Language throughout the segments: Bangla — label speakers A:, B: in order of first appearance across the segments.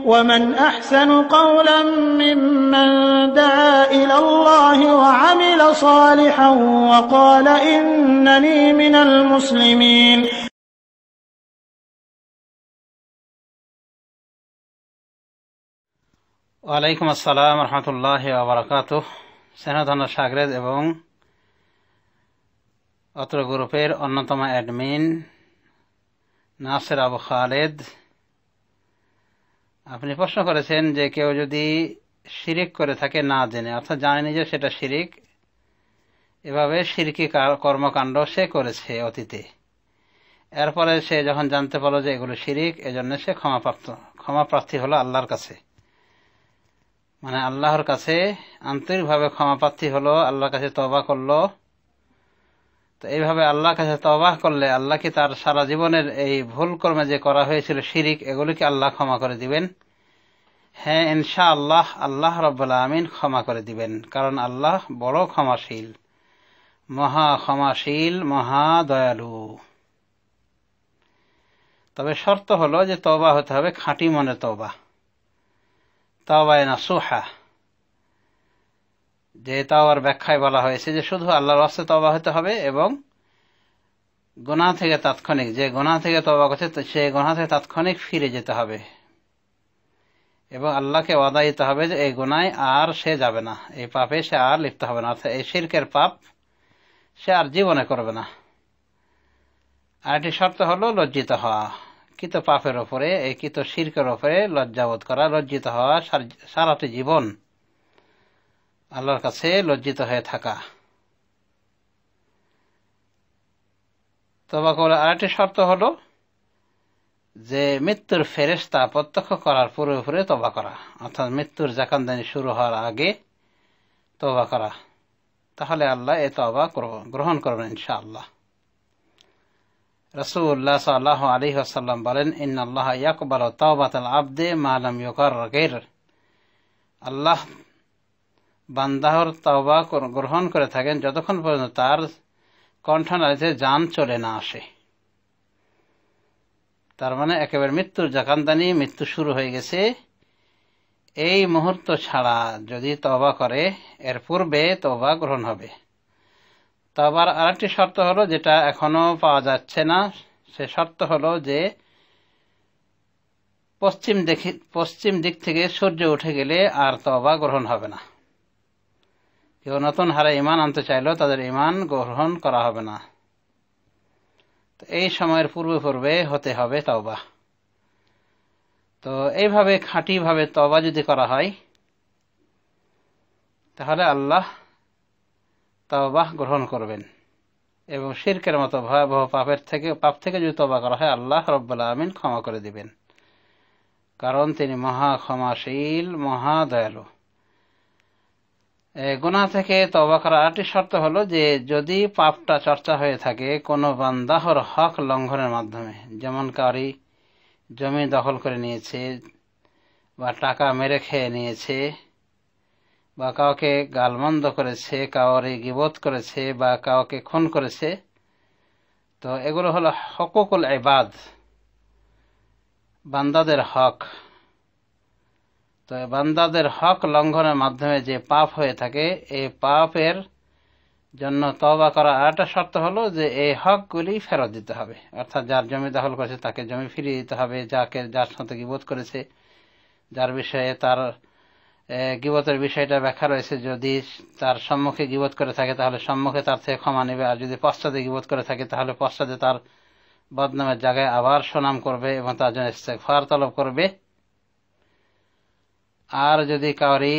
A: ومن أحسن قولا ممن دعا إلى الله وعمل صالحا وقال إنني من المسلمين.
B: ওয়ালাইকুম আসসালাম রহমতুল্লাহি ওয়া বারাকাতুহু। স্নেহধন্য সাগরেদ এবং অত্র গ্রুপের অন্যতম অ্যাডমিন নাসির আবু খালেদ, আপনি প্রশ্ন করেছেন যে কেউ যদি শিরিক করে থাকে না জেনে, অর্থাৎ জানেনি যে সেটা শিরিক, এভাবে শিরকি কর্মকাণ্ড সে করেছে অতীতে, এরপরে সে যখন জানতে পারলো যে এগুলো শিরিক, এজন্য সে ক্ষমাপ্রার্থী হলো আল্লাহর কাছে, মানে আল্লাহর কাছে আন্তরিকভাবে ক্ষমাপ্রার্থী হলো, আল্লাহর কাছে তওবা করলো। তো এইভাবে আল্লাহর কাছে তওবা করলে আল্লাহ কি তার সারা জীবনের এই ভুল কর্মে যে করা হয়েছিল শিরিক, এগুলিকে আল্লাহ ক্ষমা করে দিবেন? হ্যাঁ, ইনশাআল্লাহ আল্লাহ রাব্বুল আমিন ক্ষমা করে দিবেন, কারণ আল্লাহ বড় ক্ষমাশীল, মহা ক্ষমাশীল, মহা দয়ালু। তবে শর্ত হলো যে তওবা হতে হবে খাঁটি মনে তওবা, তাওবায়ে নাসুহা। যে তাওবার ব্যাখ্যায় বলা হয়েছে যে শুধু আল্লাহর ওয়াস্তে তওবা হতে হবে এবং গুনাহ থেকে তাৎক্ষণিক, যে গুনাহ থেকে তওবা করছে সে গুনাহ থেকে তাৎক্ষণিক ফিরে যেতে হবে এবং আল্লাহকে ওয়াদা দিতে হবে যে এই গুনায় আর সে যাবে না, এই পাপে সে আর লিপ্ত হবে না, অর্থাৎ এই শিরকের পাপ সে আর জীবনে করবে না। আর একটি শর্ত হলো লজ্জিত হওয়া, কৃত পাপের ওপরে, এই কৃত শিরকের ওপরে লজ্জাবোধ করা, লজ্জিত হওয়া, সারাটি জীবন আল্লাহর কাছে লজ্জিত হয়ে থাকা। তওবা করার আরেকটি শর্ত হলো যে মৃত্যুর ফেরেশতা প্রত্যক্ষ করার পূর্বে তওবা করা, অর্থাৎ মৃত্যুর জাকান্দানি শুরু হওয়ার আগে তওবা করা, তাহলে আল্লাহ এ তওবা গ্রহণ করবেন ইনশাআল্লাহ। রাসূলুল্লাহ সাল্লাল্লাহু আলাইহি ওয়াসাল্লাম বলেন, ইন্নাল্লাহা ইয়াকবালু তাওবাতাল আবদি মা লাম ইউকাররির। আল্লাহ বান্দার তওবা গ্রহণ করে থাকেন যতক্ষণ পর্যন্ত তার কণ্ঠনালীতে জান চলে না আসে। তার মানে একেবারে মৃত্যুর জাকান্দানি, মৃত্যু শুরু হয়ে গেছে, এই মুহূর্ত ছাড়া যদি তওবা করে এর পূর্বে তওবা গ্রহণ হবে। তওবার আরেকটি শর্ত হলো যেটা এখনো পাওয়া যাচ্ছে না, সে শর্ত হলো যে পশ্চিম দিক থেকে সূর্য উঠে গেলে আর তওবা গ্রহণ হবে না। কেউ নতুন হারে ঈমান আনতে চাইলেও তাদের ঈমান গ্রহণ করা হবে না। তো এই সময়ের পূর্বে হতে হবে তওবা। তো এইভাবে খাঁটিভাবে তওবা যদি করা হয় তাহলে আল্লাহ তওবা গ্রহণ করবেন এবং শিরকের মতো ভয়াবহ পাপ থেকে যদি তওবা করা হয় আল্লাহ রাব্বুল আমিন ক্ষমা করে দিবেন, কারণ তিনি মহা ক্ষমাশীল, মহা দয়ালু। গুনাহ থেকে তওবা করার আরেকটি শর্ত হলো যে যদি পাপটা চর্চা হয়ে থাকে কোনো বান্দাহর হক লঙ্ঘনের মাধ্যমে, যেমন কারি জমি দখল করে নিয়েছে বা টাকা মেরে খেয়ে নিয়েছে বা কাউকে গালমন্দ করেছে, কাউকে গীবত করেছে বা কাউকে খুন করেছে, তো এগুলো হলো হকুকুল ইবাদ, বান্দাদের হক। তো বান্দাদের হক লঙ্ঘনের মাধ্যমে যে পাপ হয়ে থাকে, এই পাপের জন্য তওবা করা আরেকটা শর্ত হলো যে এই হকগুলি ফেরত দিতে হবে, অর্থাৎ যার জমি দখল করেছে তাকে জমি ফিরিয়ে দিতে হবে, যার সাথে গীবত করেছে, যার বিষয়ে তার গীবতের বিষয়টা ব্যাখ্যা রয়েছে, যদি তার সম্মুখে গীবত করে থাকে তাহলে সম্মুখে তার থেকে ক্ষমা নেবে, আর যদি পশ্চাতে গীবত করে থাকে তাহলে পশ্চাতে তার বদনামের জায়গায় আবার সুনাম করবে এবং তার জন্য ইস্তেগফার তলব করবে। আর যদি কাউরি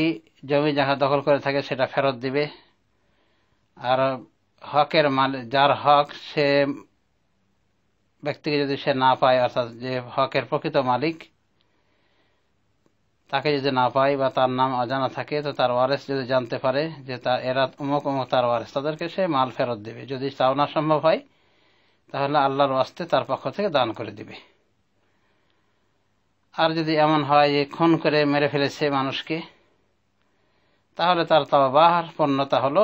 B: জমি জায়গা দখল করে থাকে সেটা ফেরত দিবে। আর হকের মালিক, যার হক সে ব্যক্তিকে যদি সে না পায়, অর্থাৎ যে হকের প্রকৃত মালিক তাকে যদি না পায় বা তার নাম অজানা থাকে, তো তার ওয়ারেস যদি জানতে পারে যে এরা অমুক অমুক তার ওয়ারেস, তাদেরকে সে মাল ফেরত দেবে। যদি তাও না সম্ভব হয় তাহলে আল্লাহর ওয়াস্তে তার পক্ষ থেকে দান করে দিবে। আর যদি এমন হয় যে খুন করে মেরে ফেলেছে মানুষকে, তাহলে তার তওবার পূর্ণতা হলো,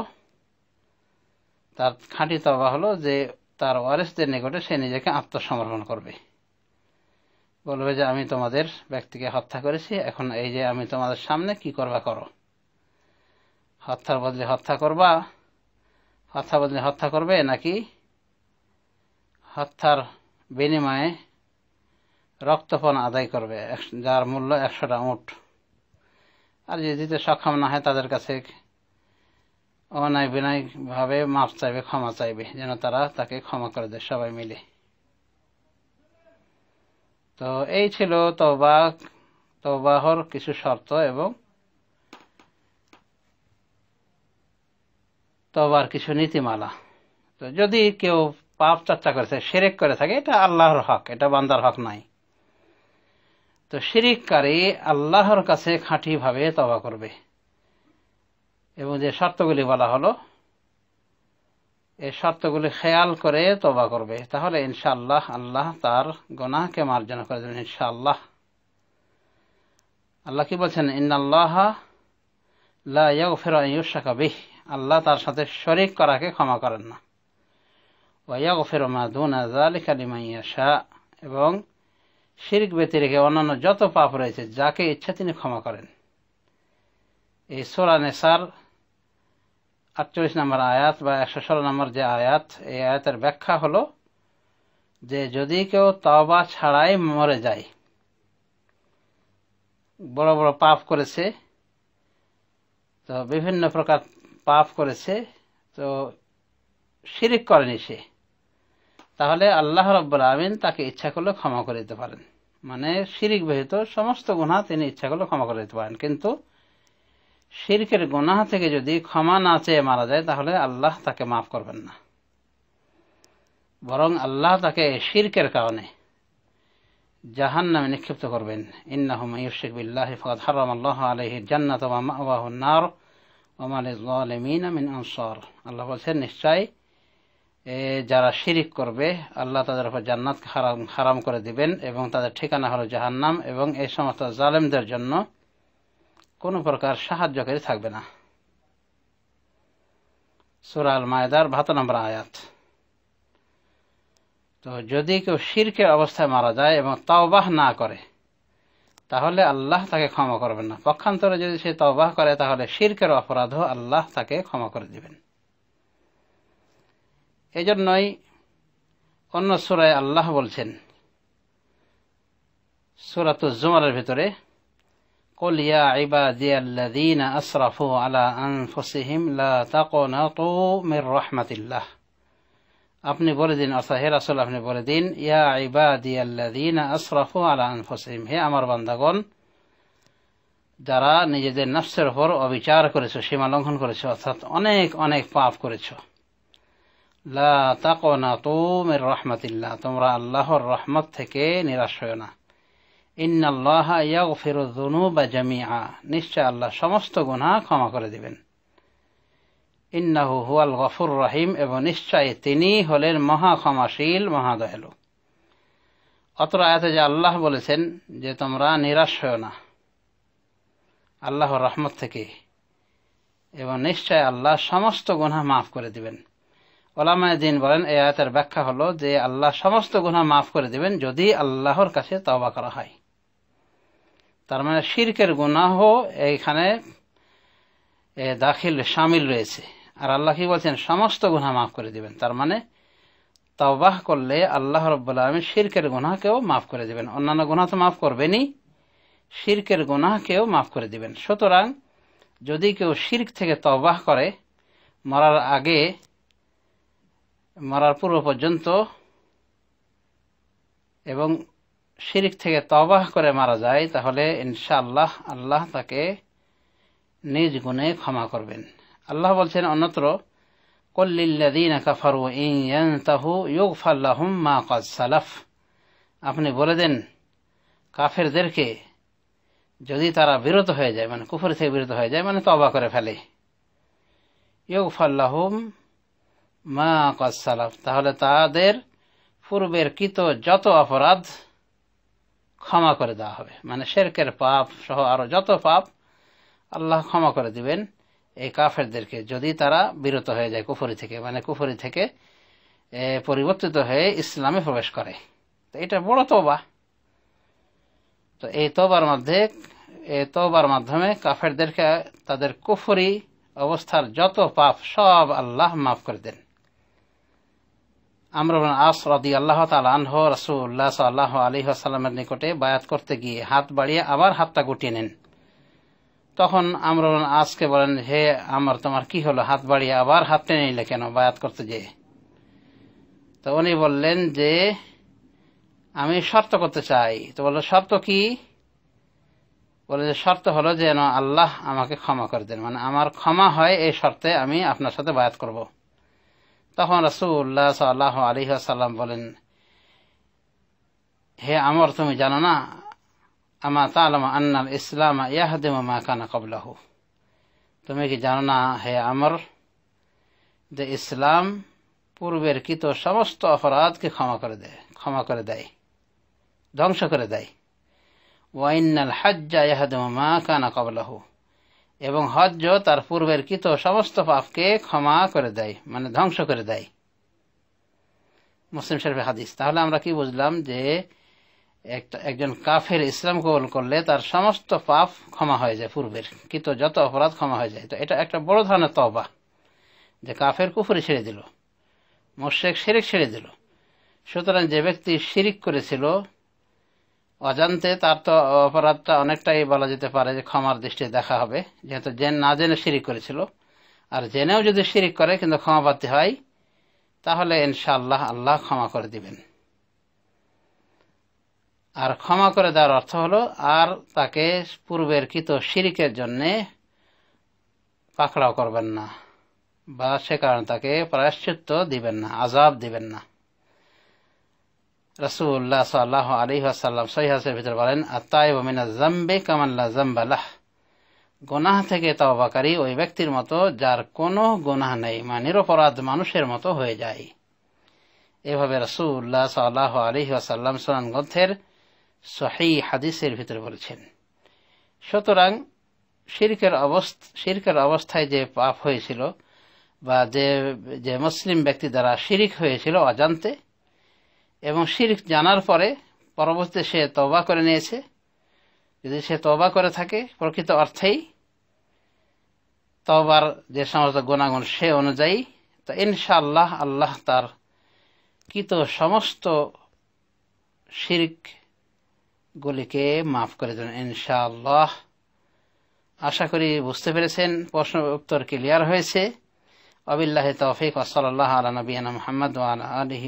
B: তার খাঁটি তওবা হলো যে তার ওয়ারিসদের নিকটে সে নিজেকে আত্মসমর্পণ করবে, বলবে যে আমি তোমাদের ব্যক্তিকে হত্যা করেছি, এখন এই যে আমি তোমাদের সামনে কি করবা করো। হত্যার বদলে হত্যা করবা, হত্যা বদলে হত্যা করবে, নাকি হত্যার বিনিময়ে রক্তপণ আদায় করবে যার মূল্য 100টা উট। আর যে দিতে সক্ষম না হয় তাদের কাছে অন্যায় বিনয় ভাবে মাফ চাইবে, ক্ষমা চাইবে, যেন তারা তাকে ক্ষমা করে দেয় সবাই মিলে। তো এই ছিল তওবাহর কিছু শর্ত এবং তওবার কিছু নীতিমালা। তো যদি কেউ পাপ চর্চা করেছে, শিরক করে থাকে, এটা আল্লাহর হক, এটা বান্দার হক নাই। তো শিরককারী আল্লাহর কাছে খাঁটি ভাবে তওবা করবে এবং যে শর্তগুলি বলা হলো এই শর্তগুলি খেয়াল করে তওবা করবে, তাহলে ইনশাআল্লাহ আল্লাহ তার গুনাহকে মার্জনা করে দেবেন ইনশাআল্লাহ। আল্লাহ কি বলছেন? ইন্নাল্লাহা লা ইয়াগফিরু আন ইউশরাকা বিহি, আল্লাহ তার সাথে শরীক করাকে ক্ষমা করেন না। ওয়া ইয়াগফিরু মা দুনা যালিকা লিমান ইয়াশা, এবং শিরক ব্যতিরেকে অন্যান্য যত পাপ রয়েছে যাকে ইচ্ছা তিনি ক্ষমা করেন। এই সূরা নিসার 48 নম্বর আয়াত বা 116 নম্বর যে আয়াত, এই আয়াতের ব্যাখ্যা হলো যে যদি কেউ তওবা ছাড়াই মরে যায়, বড় বড় পাপ করেছে, তো বিভিন্ন প্রকার পাপ করেছে, তো শিরক করেনি সে, তাহলে আল্লাহ রাব্বুল আলামিন তাকে ইচ্ছা করলে ক্ষমা করে দিতে পারেন। মানে শিরক ব্যতীত সমস্ত গুনাহ তিনি ইচ্ছা করলে ক্ষমা করে দিতে পারেন। কিন্তু শিরকের গুনাহ থেকে যদি ক্ষমা না চেয়ে মারা যায় তাহলে আল্লাহ তাকে মাফ করবেন না, বরং আল্লাহ তাকে শিরকের কারণে জাহান্নামে নিক্ষিপ্ত করবেন। ইন্নাহু মান ইউশরিক বিল্লাহি ফাকাদ হারামাল্লাহু আলাইহিল জান্নাতা ওয়া মাওয়াহুন নার ওয়া মা লিয-যালিমিনা মিন আনসার। আল্লাহ বলেন নিশ্চয় যারা শিরিক করবে আল্লাহ তাদের উপর জান্নাতকে হারাম করে দিবেন এবং তাদের ঠিকানা হলো জাহান্নাম, এবং এই সমস্ত জালেমদের জন্য কোন প্রকার সাহায্যকারী থাকবে না। সূরা আল মায়েদার 72 নম্বর আয়াত। তো যদি কেউ শিরকের অবস্থায় মারা যায় এবং তাওবাহ না করে তাহলে আল্লাহ তাকে ক্ষমা করবেন না। পক্ষান্তরে যদি সে তাওবাহ করে তাহলে শিরকের অপরাধও আল্লাহ তাকে ক্ষমা করে দিবেন। এজন্যই অন্য সূরায় আল্লাহ বলছেন, সূরাতুজ জুমারের ভিতরে, কুল ইয়া ইবাদিয়াল্লাযীনা আসরাফু আলা আনফুসিহিম লা তাকনাতু মির রাহমাতিল্লাহ। আপনি বলে দিন, অর্থাৎ হে রাসূল আপনি বলে দিন, ইয়া ইবাদিয়াল্লাযীনা আসরাফু আলা আনফুসিহিম, হে আমার বান্দাগণ যারা নিজেদের নফসের উপর অবিচার করেছো, সীমা লঙ্ঘন করেছো, অর্থাৎ অনেক অনেক পাপ করেছো, লা তাকনাতু মির রাহমাতিল্লাহ, তোমরা আল্লাহর রহমত থেকে নিরাশ হয়ো না। ইন্নাল্লাহা ইয়াগফিরু যুনুবা জামিআ, নিশ্চয় আল্লাহ সমস্ত গুনাহ ক্ষমা করে দিবেন। ইন্নাহু হুয়াল গফুর রহিম, এবং নিশ্চয় তিনি হলেন মহা ক্ষমাশীল, মহা দয়ালু। অত্র আয়াতে যে আল্লাহ বলেছেন যে তোমরা নিরাশ হয়ো না আল্লাহর রহমত থেকে, এবং নিশ্চয় আল্লাহ সমস্ত গুনাহ মাফ করে দিবেন। উলামায়ে দ্বীন বলেন এই আয়াতের ব্যাখ্যা হলো যে আল্লাহ সমস্ত গুনাহ মাফ করে দিবেন যদি আল্লাহর কাছে তওবা করা হয়। তার মানে শিরকের গুনাহ এইখানে দাখিল শামিল রয়েছে। আর আল্লাহ কি বলছেন? সমস্ত গুনাহ মাফ করে দিবেন। তার মানে তাওবাহ করলে আল্লাহ রাব্বুল আলামিন শিরকের গুনাহকেও মাফ করে দিবেন। অন্যান্য গুনাহ তো মাফ করবেনই, শিরকের গুনাহকেও মাফ করে দিবেন। সুতরাং যদি কেউ শিরক থেকে তাওবাহ করে মরার আগে, মরার পূর্ব পর্যন্ত, এবং শিরক থেকে তাওবাহ করে মারা যায়, তাহলে ইনশাআল্লাহ আল্লাহ তাকে নিজ গুণে ক্ষমা করবেন। আল্লাহ বলছেন অন্যত্র, কুল লিল্লাযীনা কাফারু ইন ইয়ানতাহু ইউগফার লাহুম মা ক্বাদ সালাফ, আপনি বলে দেন কাফেরদেরকে যদি তারা বিরত হয়ে যায়, মানে কুফর থেকে বিরত হয়ে যায়, মানে তওবা করে ফেলে, ইউগফার লাহুম মা ক্বাদ সালাফ, তাহলে তাদের পূর্বের কৃত যত অপরাধ ক্ষমা করে দেওয়া হবে। মানে শিরকের পাপ সহ আরো যত পাপ আল্লাহ ক্ষমা করে দিবেন এই কাফেরদেরকে যদি তারা বিরত হয়ে যায় কুফরি থেকে, মানে কুফরি থেকে পরিবর্তিত হয়ে ইসলামে প্রবেশ করে। তো এটা বড় তওবা। তো এই তওবার মাধ্যমে কাফেরদেরকে তাদের কুফরি অবস্থার যত পাপ সব আল্লাহ মাফ করে দেন। আমর ইবনে আস রাদিয়াল্লাহু তাআলা আনহু রাসূলুল্লাহ সাল্লাল্লাহু আলাইহি ওয়াসাল্লামের নিকটে বায়াত করতে গিয়ে হাত বাড়িয়ে আবার হাতটা গুটিয়ে নেন। তখন আমর ইবনে আসকে বলেন, হে আমর, তোমার কি হলো, হাত বাড়িয়ে আবার হাত টেনে নিলে কেন বায়াত করতে যেয়ে? তো উনি বললেন যে আমি শর্ত করতে চাই। তো বলল, শর্ত কি? বলে যে শর্ত হলো যেন আল্লাহ আমাকে ক্ষমা করে দেন, মানে আমার ক্ষমা হয় এই শর্তে আমি আপনার সাথে বায়াত করব। তখন রাসূলুল্লাহ সাল্লাল্লাহু আলাইহি ওয়াসাল্লাম বলেন, হে আমর, তুমি জানো না, আমা তা'লামু আন্নাল ইসলাম ইয়াহদিমু মা কানা ক্বাবলাহু, তুমি কি জানো না হে আমর যে ইসলাম পূর্বের কৃত সমস্ত অপরাধকে ক্ষমা করে দেয়, ধ্বংস করে দেয়। ওয়া ইন্নাল হাজ্জা ইয়াহদিমু মা কানা ক্বাবলাহু, এবং হজ্জ তার পূর্বের কৃত সমস্ত পাপকে ক্ষমা করে দেয়, মানে ধ্বংস করে দেয়। মুসলিম শরীফের হাদিস। তাহলে আমরা কি বুঝলাম যে একজন কাফের ইসলাম কবুল করলে তার সমস্ত পাপ ক্ষমা হয়ে যায়, পূর্বের কৃত যত অপরাধ ক্ষমা হয়ে যায়। তো এটা একটা বড় ধরনের তওবা, যে কাফের কুফরি ছেড়ে দিল, মুশরিক শিরক ছেড়ে দিল। সুতরাং যে ব্যক্তি শিরিক করেছিল অজান্তে, তার তো অপরাধটা অনেকটাই বলা যেতে পারে যে ক্ষমার দৃষ্টিতে দেখা হবে, যেহেতু না জেনে শিরিক করেছিল। আর জেনেও যদি শিরিক করে কিন্তু ক্ষমা প্রার্থী হয়, তাহলে ইনশাআল্লাহ আল্লাহ ক্ষমা করে দিবেন। আর ক্ষমা করে দেওয়ার অর্থ হলো আর তাকে পূর্বের কৃত শিরিকের জন্য পাকড়াও করবেন না, বা সে কারণে তাকে প্রায়শ্চিত্ত দিবেন না, আযাব দিবেন না। রাসূলুল্লাহ সাল্লাল্লাহু আলাইহি ওয়াসাল্লাম সহিহ হাদিসের ভিতরে বলেন, আত-তাইবু মিনাজ যামবি কামান লা যামবা লাহ, গুনাহ থেকে তওবাকারী ওই ব্যক্তির মতো যার কোনো গুনাহ নেই, মানে নিরপরাধ মানুষের মতো হয়ে যায়। এভাবে রাসূলুল্লাহ সাল্লাল্লাহু আলাইহি ওয়াসাল্লাম সুনান গ্রন্থের সহিহ হাদিসের ভিতরে বলেছেন। সুতরাং শিরকের অবস্থায় যে পাপ হয়েছিল, বা যে মুসলিম ব্যক্তি দ্বারা শিরিক হয়েছিল অজান্তে, এবং শিরক জানার পরে পরবর্তীতে সে তওবা করে নিয়েছে, যদি সে তওবা করে থাকে প্রকৃত অর্থেই তওবার যে সমস্ত গুণাগুণ সে অনুযায়ী, তো ইনশাআল্লাহ আল্লাহ তার কৃত সমস্ত শিরক গুলিকে মাফ করে দেন ইনশাআল্লাহ। আশা করি বুঝতে পেরেছেন, প্রশ্ন উত্তর ক্লিয়ার হয়েছে। ওয়াবিল্লাহি তাওফীক ওয়া সাল্লাল্লাহু আলা নবিয়িনা মুহাম্মদ ওয়া আলা আলিহি